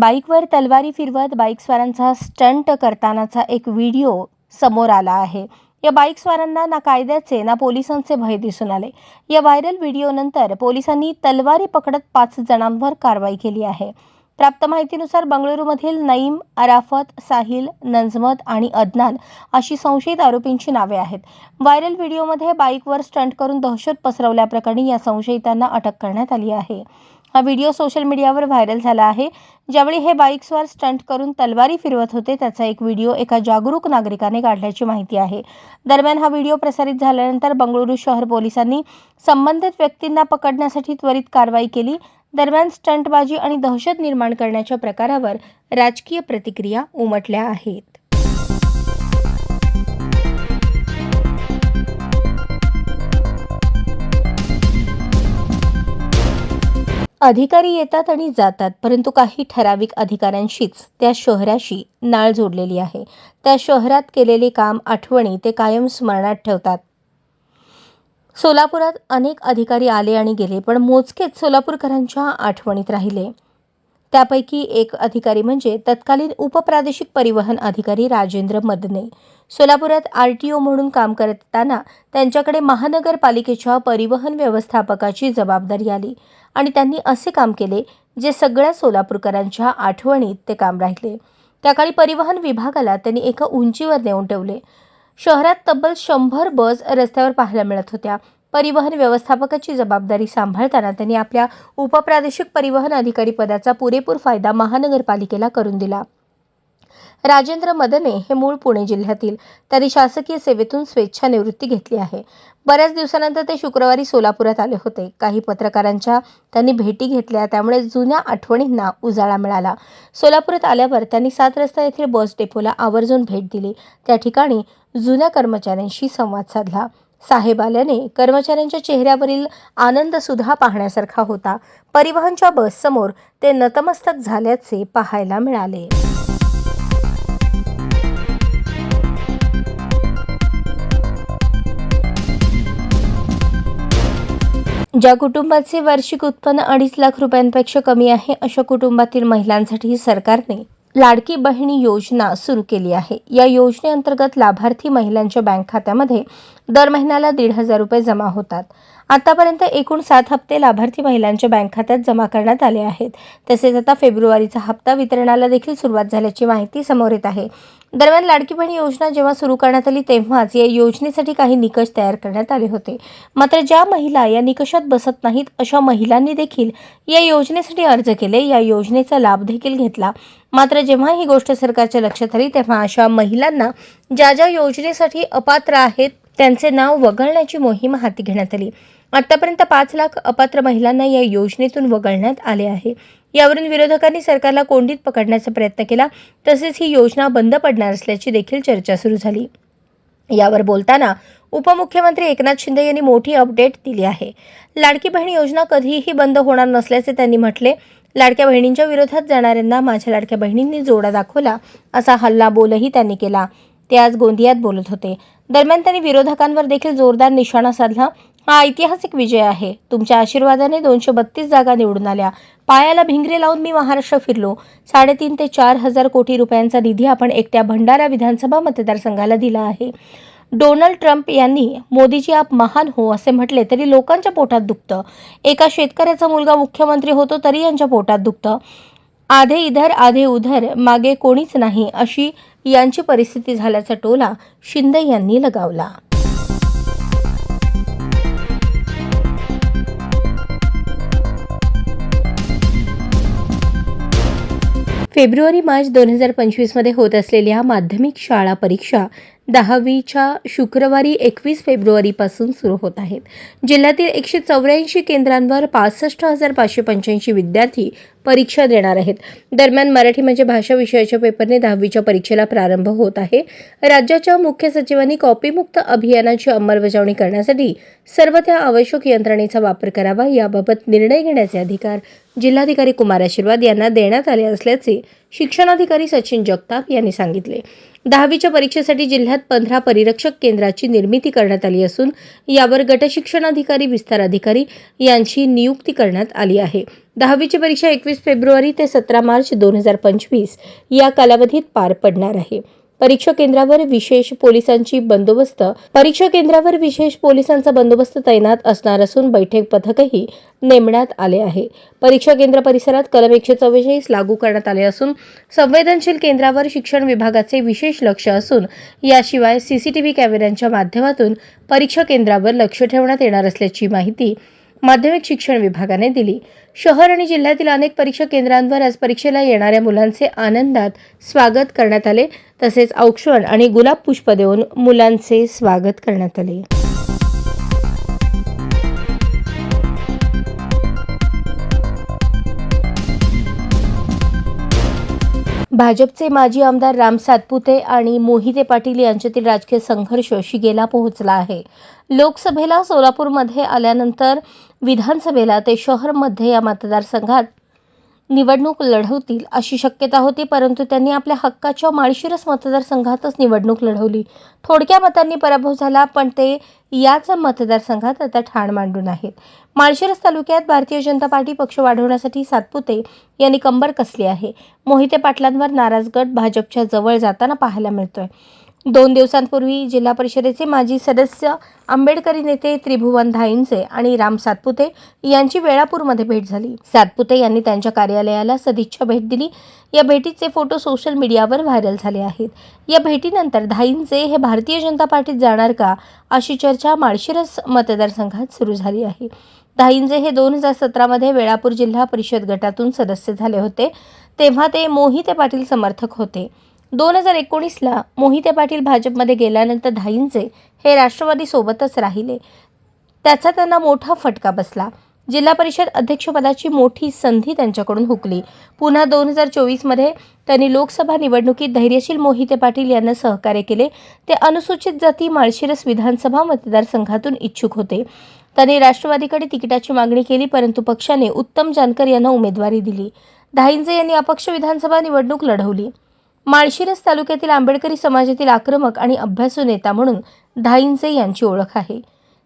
बाईकवर तलवारी फिरवत बाईकस्वारांचा स्टंट करतानाचा एक व्हिडिओ समोर आला आहे. या बाईकस्वारांना ना कायद्याचे ना पोलिसांचे भय दिसून आले. या व्हायरल व्हिडिओनंतर पोलिसांनी तलवारी पकडत 5 जणांवर कारवाई केली आहे. प्राप्त माहितीनुसार बंगळुरूमधील नईम, अराफत, साहिल, नंजमत आणि अदनान अशी संशयित आरोपींची नावे आहेत. व्हायरल व्हिडिओमध्ये बाईकवर स्टंट करून दहशत पसरवल्याप्रकरणी या संशयितांना अटक करण्यात आली आहे. हा व्हिडिओ सोशल मीडियावर व्हायरल झाला आहे. ज्यावेळी हे बाईकस्वार स्टंट करून तलवारी फिरवत होते त्याचा एक व्हिडिओ एका जागरूक नागरिकाने काढल्याची माहिती आहे. दरम्यान हा व्हिडिओ प्रसारित झाल्यानंतर बंगळुरू शहर पोलिसांनी संबंधित व्यक्तींना पकडण्यासाठी त्वरित कारवाई केली. दरम्यान स्टंटबाजी आणि दहशत निर्माण करण्याच्या प्रकारावर राजकीय प्रतिक्रिया उमटल्या आहेत. अधिकारी येतात आणि जातात, परंतु काही ठराविक अधिकाऱ्यांशीच त्या शहराशी नाळ जोडलेली आहे. त्या शहरात केलेले काम, आठवणी ते कायम स्मरणात ठेवतात. सोलापुरात अनेक अधिकारी आले आणि गेले, पण मोजकेच सोलापूरकरांच्या आठवणीत राहिले. त्यापैकी एक अधिकारी म्हणजे तत्कालीन उपप्रादेशिक परिवहन अधिकारी राजेंद्र मदने. सोलापुरात RTO म्हणून काम करताना त्यांच्याकडे महानगरपालिकेच्या परिवहन व्यवस्थापकाची जबाबदारी आली आणि त्यांनी असे काम केले जे सगळ्या सोलापूरकरांच्या आठवणीत ते काम राहिले. त्याकाळी परिवहन विभागाला त्यांनी एका उंचीवर नेऊन ठेवले. शहरात तब्बल 100 बस रस्त्यावर पाहायला मिळत होत्या. परिवहन व्यवस्थापकाची जबाबदारी सांभाळताना त्यांनी आपल्या उपप्रादेशिक परिवहन अधिकारी पदाचा पुरेपूर फायदा महानगरपालिकेला करून दिला. राजेंद्र मदने हे मूळ पुणे जिल्ह्यातील. त्यांनी शासकीय सेवेतून स्वेच्छानिवृत्ती घेतली आहे. बऱ्याच दिवसानंतर ते शुक्रवारी सोलापुरात आले होते. काही पत्रकारांच्या त्यांनी भेटी घेतल्या, त्यामुळे जुन्या आठवणींना उजाळा मिळाला. सोलापुरात आल्यावर त्यांनी 7 रस्ता येथील बस डेपोला आवर्जून भेट दिली. त्या ठिकाणी जुन्या कर्मचाऱ्यांशी संवाद साधला. साहेब आल्याने कर्मचाऱ्यांच्या चेहऱ्यावरील आनंद सुद्धा पाहण्यासारखा होता. परिवहनच्या बससमोर ते नतमस्तक झाल्याचे पाहायला मिळाले. ज्या कुटुंबाचे वार्षिक उत्पन्न 2.5 लाख रुपयांपेक्षा कमी आहे, अशा कुटुंबातील महिलांसाठी सरकारने लाडकी बहिणी योजना सुरू केली आहे. या योजनेअंतर्गत लाभार्थी महिलांच्या बँक खात्यामध्ये दर महिन्याला 1,500 रुपये जमा होतात. आतापर्यंत एकूण 7 हप्ते लाभार्थी महिलांच्या बँक खात्यात जमा करण्यात आले आहेत. तसेच आता फेब्रुवारीचा हप्ता वितरणाला देखील सुरुवात झाल्याची माहिती समोर येत आहे. दरम्यान लाडकी बहीण योजना जेव्हा सुरू करण्यात आली तेव्हाच या योजनेसाठी काही निकष तयार करण्यात आले होते. मात्र ज्या महिला या निकषात बसत नाहीत अशा महिलांनी देखील या योजनेसाठी अर्ज केले, या योजनेचा लाभ देखील घेतला. मात्र जेव्हा ही गोष्ट सरकारच्या लक्षात आली तेव्हा अशा महिलांना ज्या योजनेसाठी अपात्र आहेत त्यांचे नाव वगळण्याची मोहीम हाती घेण्यात आली. आतापर्यंत 5 लाख अपात्र महिलांना या योजनेतून वगळण्यात आले आहे. यावरून विरोधकांनी सरकारला कोंडीत पकडण्याचा प्रयत्न केला. तसेच ही योजना बंद पडणार असल्याची देखील चर्चा सुरू झाली. यावर बोलताना उपमुख्यमंत्री एकनाथ शिंदे यांनी मोठी अपडेट दिली आहे. लाडकी बहीण योजना कधीही बंद होणार नसल्याचे त्यांनी म्हटले. लाडक्या बहिणींच्या विरोधात जाणाऱ्यांना माझ्या लाडक्या बहिणींनी जोडा दाखवला असा हल्लाबोलही त्यांनी केला. ते आज गोंदियात बोलत होते. दरम्यान त्यांनी विरोधकांवर देखील जोरदार निशाणा साधला. हा ऐतिहासिक विजय आहे. तुमच्या आशीर्वादाने 232 जागा निवडून आल्या. पायाला भिंगरे लावून मी महाराष्ट्र फिरलो. 3.5 ते 4 हजार कोटी रुपयांचा निधी आपण एकट्या भंडारा विधानसभा मतदारसंघाला दिला आहे. डोनाल्ड ट्रम्प यांनी मोदीजी आप महान हो असे म्हटले तरी लोकांच्या पोटात दुखतं. एका शेतकऱ्याचा मुलगा मुख्यमंत्री होतो तरी यांच्या पोटात दुखतं. आधे इधर आधे उधर, मागे कोणीच नाही अशी यांची परिस्थिती झाल्याचा टोला शिंदे यांनी लगावला. फेब्रुवारी-मार्च 2025 मध्ये होत असलेल्या माध्यमिक शाळा परीक्षा 10वीच्या शुक्रवारी 21 फेब्रुवारीपासून सुरू होत आहेत. जिल्ह्यातील 184 केंद्रांवर 65,585 विद्यार्थी परीक्षा देणार आहेत. दरम्यान मराठी म्हणजे भाषा विषयाच्या पेपरने 10वीच्या परीक्षेला प्रारंभ होत आहे. राज्याच्या मुख्य सचिवांनी कॉपीमुक्त अभियानाची अंमलबजावणी करण्यासाठी सर्व त्या आवश्यक यंत्रणेचा वापर करावा, याबाबत निर्णय घेण्याचे अधिकार जिल्हाधिकारी कुमार आशीर्वाद यांना देण्यात आले असल्याचे शिक्षणाधिकारी सचिन जगताप यांनी सांगितले. 10वीच्या परीक्षेसाठी जिल्ह्यात 15 परिरक्षक केंद्राची निर्मिती करण्यात आली असून यावर गट शिक्षणाधिकारी, विस्तार अधिकारी यांची नियुक्ती करण्यात आली आहे. 10वीची परीक्षा 21 फेब्रुवारी ते 17 मार्च 2025 या कालावधीत पार पडणार आहे. परीक्षा केंद्रावर विशेष पोलिसांचा बंदोबस्त तैनात असणार असून बैठक पथकही नेमण्यात आले आहे. परीक्षा केंद्र परिसरात कलम 144 लागू करण्यात आले असून संवेदनशील केंद्रावर शिक्षण विभागाचे विशेष लक्ष असून याशिवाय सीसीटीव्ही कॅमेऱ्यांच्या माध्यमातून परीक्षा केंद्रावर लक्ष ठेवण्यात येणार असल्याची माहिती माध्यमिक शिक्षण विभागाने दिली. शहर आणि जिल्ह्यातील अनेक परीक्षा केंद्रांवर आज परीक्षेला येणाऱ्या मुलांचे आनंदात स्वागत करण्यात आले. तसेच औक्षण आणि गुलाब पुष्प देऊन मुलांचे स्वागत करण्यात आले. भाजपचे माजी आमदार राम सातपुते आणि मोहिते पाटील यांच्यातील राजकीय संघर्ष शिगेला पोहोचला आहे. लोकसभेला सोलापूरमध्ये आल्यानंतर विधानसभेला ते शहरमध्ये या मतदारसंघात निवडणूक लढवतील अशी शक्यता होती, परंतु त्यांनी आपल्या हक्काच्या माळशिरस मतदारसंघातच निवडणूक लढवली. थोडक्या मतांनी पराभव झाला, पण ते याच मतदारसंघात आता ठाण मांडून आहेत. माळशिरस तालुक्यात भारतीय जनता पार्टी पक्ष वाढवण्यासाठी सातपुते यांनी कंबर कसली आहे. मोहिते पाटलांवर नाराज गट भाजपच्या जवळ जाताना पाहायला मिळतोय. 2 दिवसांपूर्वी जिल्हा परिषदेचे माजी सदस्य, आंबेडकरी नेते त्रिभुवन धाईंजे आणि राम सातपुते यांची वेळापूरमध्ये भेट झाली. सातपुते यांनी त्यांच्या कार्यालयाला सदिच्छा भेट दिली. या भेटीचे फोटो सोशल मीडियावर व्हायरल झाले आहेत. या भेटीनंतर धाईंजे हे भारतीय जनता पार्टीत जाणार का अशी चर्चा माळशिरस मतदारसंघात सुरू झाली आहे. धाईंजे हे 2017 मध्ये वेळापूर जिल्हा परिषद गटातून सदस्य झाले होते. तेव्हा ते मोहिते पाटील समर्थक होते. 2019ला मोहिते पाटील भाजपमध्ये गेल्यानंतर धाईंजे हे राष्ट्रवादी सोबतच राहिले. त्याचा त्यांना मोठा फटका बसला. जिल्हा परिषद अध्यक्षपदाची मोठी संधी त्यांच्याकडून हुकली. पुन्हा 2024मध्ये त्यांनी लोकसभा निवडणुकीत धैर्यशील मोहिते पाटील यांना सहकार्य केले. ते अनुसूचित जाती माळशिरस विधानसभा मतदारसंघातून इच्छुक होते. त्यांनी राष्ट्रवादीकडे तिकिटाची मागणी केली, परंतु पक्षाने उत्तम जानकर यांना उमेदवारी दिली. धाईंजे यांनी अपक्ष विधानसभा निवडणूक लढवली. माळशिरस तालुक्यातील आंबेडकरी समाजातील आक्रमक आणि अभ्यासू नेता म्हणून धाईंजे यांची ओळख आहे.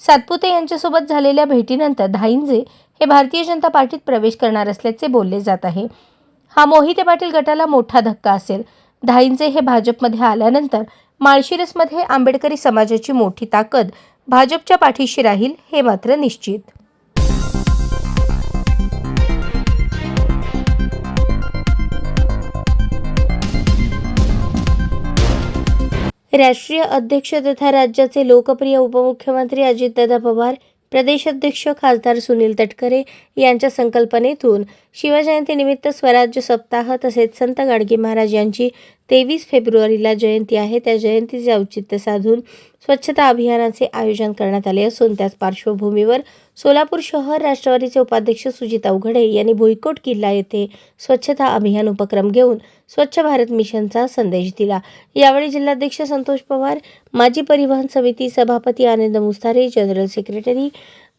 सातपुते यांच्यासोबत झालेल्या भेटीनंतर धाईंजे हे भारतीय जनता पार्टीत प्रवेश करणार असल्याचे बोलले जात आहे. हा मोहिते पाटील गटाला मोठा धक्का असेल. धाईंजे हे भाजपमध्ये आल्यानंतर माळशिरसमध्ये आंबेडकरी समाजाची मोठी ताकद भाजपच्या पाठीशी राहील हे मात्र निश्चित. राष्ट्रीय अध्यक्ष तथा राज्याचे लोकप्रिय उपमुख्यमंत्री अजितदादा पवार, प्रदेशाध्यक्ष खासदार सुनील तटकरे यांच्या संकल्पनेतून शिवजयंतीनिमित्त स्वराज्य सप्ताह तसेच संत गाडगे महाराज यांची 23 फेब्रुवारीला जयंती आहे. त्या जयंतीचे औचित्य साधून स्वच्छता अभियानाचे आयोजन करण्यात आले असून त्याच पार्श्वभूमीवर सोलापूर शहर राष्ट्रवादीचे उपाध्यक्ष सुजित अवघडे यांनी भुईकोट किल्ला येथे स्वच्छता अभियान उपक्रम घेऊन स्वच्छ भारत मिशनचा संदेश दिला. यावेळी जिल्हाध्यक्ष संतोष पवार, माजी परिवहन समिती सभापती आनंद मुस्तारे, जनरल सेक्रेटरी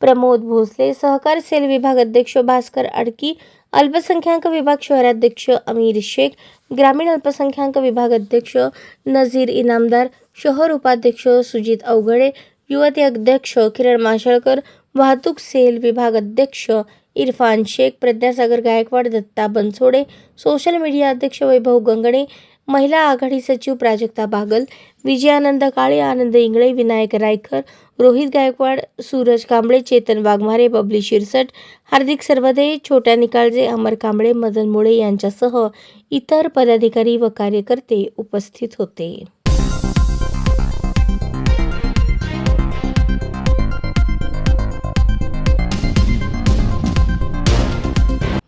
प्रमोद भोसले, सहकार सेल विभाग अध्यक्ष भास्कर आडकी, अल्पसंख्याक विभाग शहराध्यक्ष अमीर शेख, ग्रामीण अल्पसंख्याक विभाग अध्यक्ष नजीर इनामदार, शहर उपाध्यक्ष सुजित अवघडे, युवती अध्यक्ष किरण माशळकर, वाहतूक सेल विभाग अध्यक्ष इरफान शेख, प्रज्ञासागर गायकवाड, दत्ता बनसोडे, सोशल मीडिया अध्यक्ष वैभव गंगणे, महिला आघाडी सचिव प्राजक्ता बागल, विजयानंद काळे, आनंद इंगळे, विनायक रायकर, रोहित गायकवाड, सूरज कांबळे, चेतन वाघमारे, बबली शिरसट, हार्दिक सरवदे, छोट्या निकाळजे, अमर कांबळे, मदन मुळे यांच्यासह इतर पदाधिकारी व कार्यकर्ते उपस्थित होते.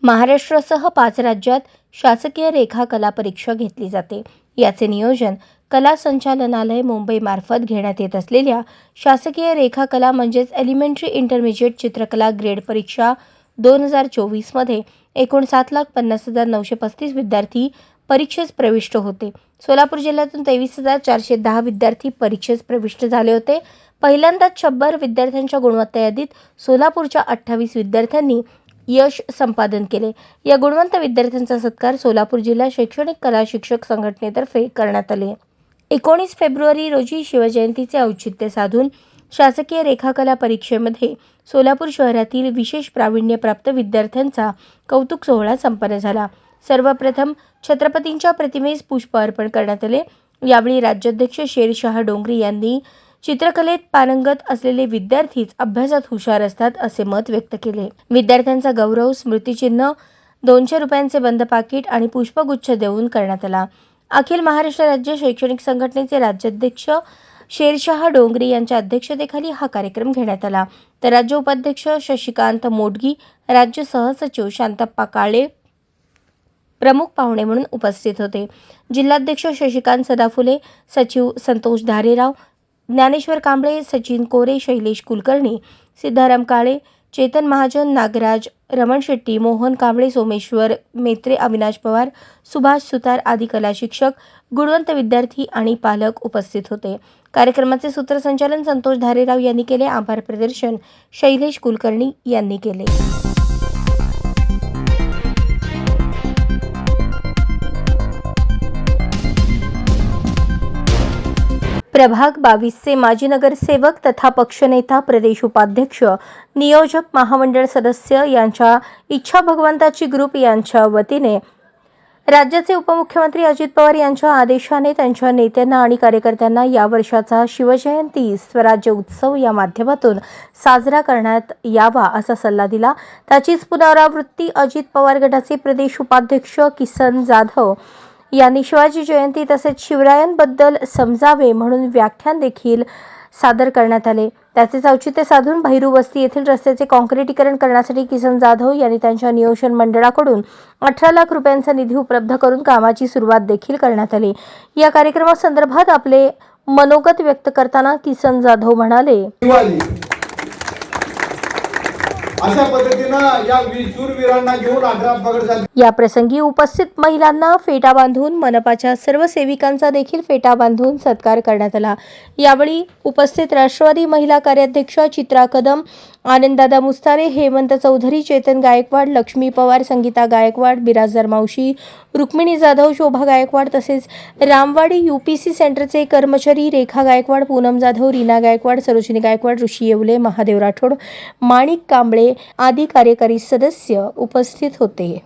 महाराष्ट्रासह 5 राज्यात शासकीय रेखा कला परीक्षा घेतली जाते. याचे नियोजन कला संचालनालय मुंबई मार्फत घेण्यात येत असलेल्या शासकीय रेखा कला म्हणजेच एलिमेंटरी इंटरमिजिएट चित्रकला ग्रेड परीक्षा 2024 मध्ये एकूण 7,50,935 विद्यार्थी परीक्षेस प्रविष्ट होते. सोलापूर जिल्ह्यातून 23,410 विद्यार्थी परीक्षेस प्रविष्ट झाले होते. पहिल्यांदाच 100 विद्यार्थ्यांच्या गुणवत्ता यादीत सोलापूरच्या 28 विद्यार्थ्यांनी यश संपादन केले। या गुणवंत विद्यार्थ्यांचा सत्कार सोलापूर जिल्हा शैक्षणिक कला शिक्षक संघटनेतर्फे करण्यात आले। 19 फेब्रुवारी रोजी शिवजयंतीचे औचित्य साधून शासकीय रेखाकला परीक्षेमध्ये सोलापूर शहरातील विशेष प्रावीण्यप्राप्त विद्यार्थ्यांचा कौतुक सोहळा संपन्न झाला। सर्वप्रथम छत्रपतींच्या प्रतिमेस पुष्प अर्पण करण्यात आले। यावेळी राज्याध्यक्ष शेरशाह डोंगरे यांनी चित्रकलेत पारंगत असलेले विद्यार्थीच अभ्यासात हुशार असतात असे मत व्यक्त केले। विद्यार्थ्यांचा गौरव स्मृतिचिन्ह, 200 रुपयांचे बंद पाकिट आणि पुष्पगुच्छ देऊन करण्यात आला। अखिल महाराष्ट्र राज्य शैक्षणिक संघटनेचे राज्याध्यक्ष शेरशाह डोंगरे यांच्या अध्यक्षतेखाली हा कार्यक्रम घेण्यात आला। तर राज्य उपाध्यक्ष शशिकांत मोडगी, राज्य सहसचिव शांतप्पा काळे प्रमुख पाहुणे म्हणून उपस्थित होते। जिल्हाध्यक्ष शशिकांत सदाफुले, सचिव संतोष धारेराव, ज्ञानेश्वर कांबळे, सचिन कोरे, शैलेश कुलकर्णी, सिद्धाराम काळे, चेतन महाजन, नागराज, रमण शेट्टी, मोहन कांबळे, सोमेश्वर मेत्रे, अविनाश पवार, सुभाष सुतार आदी कला शिक्षक, गुणवंत विद्यार्थी आणि पालक उपस्थित होते। कार्यक्रमाचे सूत्रसंचालन संतोष धारेराव यांनी केले। आभार प्रदर्शन शैलेश कुलकर्णी यांनी केले। प्रभाग 22चे माजी नगरसेवक तथा पक्षनेता, प्रदेश उपाध्यक्ष, नियोजक, महामंडळ सदस्य यांच्या इच्छा भगवंताची ग्रुप यांच्या वतीने राज्याचे उपमुख्यमंत्री अजित पवार यांच्या आदेशाने त्यांच्या नेत्यांना आणि कार्यकर्त्यांना या वर्षाचा शिवजयंती स्वराज्य उत्सव या माध्यमातून साजरा करण्यात यावा असा सल्ला दिला। त्याचीच पुनरावृत्ती अजित पवार गटाचे प्रदेश उपाध्यक्ष किसन जाधव यांनी शिवाजी जयंती तसेच शिवरायांबद्दल समजावे म्हणून व्याख्यान देखील सादर करण्यात आले। त्याचे औचित्य साधून भैरू वस्ती येथील रस्त्याचे काँक्रिटीकरण करण्यासाठी किसन जाधव यांनी त्यांच्या नियोजन मंडळाकडून 18 लाख रुपयांचा निधी उपलब्ध करून कामाची सुरुवात देखील करण्यात आली। या कार्यक्रमासंदर्भात आपले मनोगत व्यक्त करताना किसन जाधव म्हणाले, अशा पद्धतीने या शूरवीरांना घेऊन आग्रह पकड झाली। या प्रसंगी उपस्थित महिलांना फेटा बांधून, मनपाच्या सर्व सेविकांचा देखील फेटा बांधून सत्कार करण्यात आला। यावेळी उपस्थित राष्ट्रवादी महिला कार्याध्यक्ष चित्रा कदम, आनंददादा मुस्तारे, हेमंत चौधरी, चेतन गायकवाड, लक्ष्मी पवार, संगीता गायकवाड, बिराजदार मावशी, रुक्मिणी जाधव, शोभा गायकवाड तसेच रामवाडी UPC सेंटरचे कर्मचारी रेखा गायकवाड, पूनम जाधव, रीना गायकवाड, सरोजिनी गायकवाड, ऋषी येवले, महादेव राठोड, माणिक कांबळे आदी कार्यकारी सदस्य उपस्थित होते।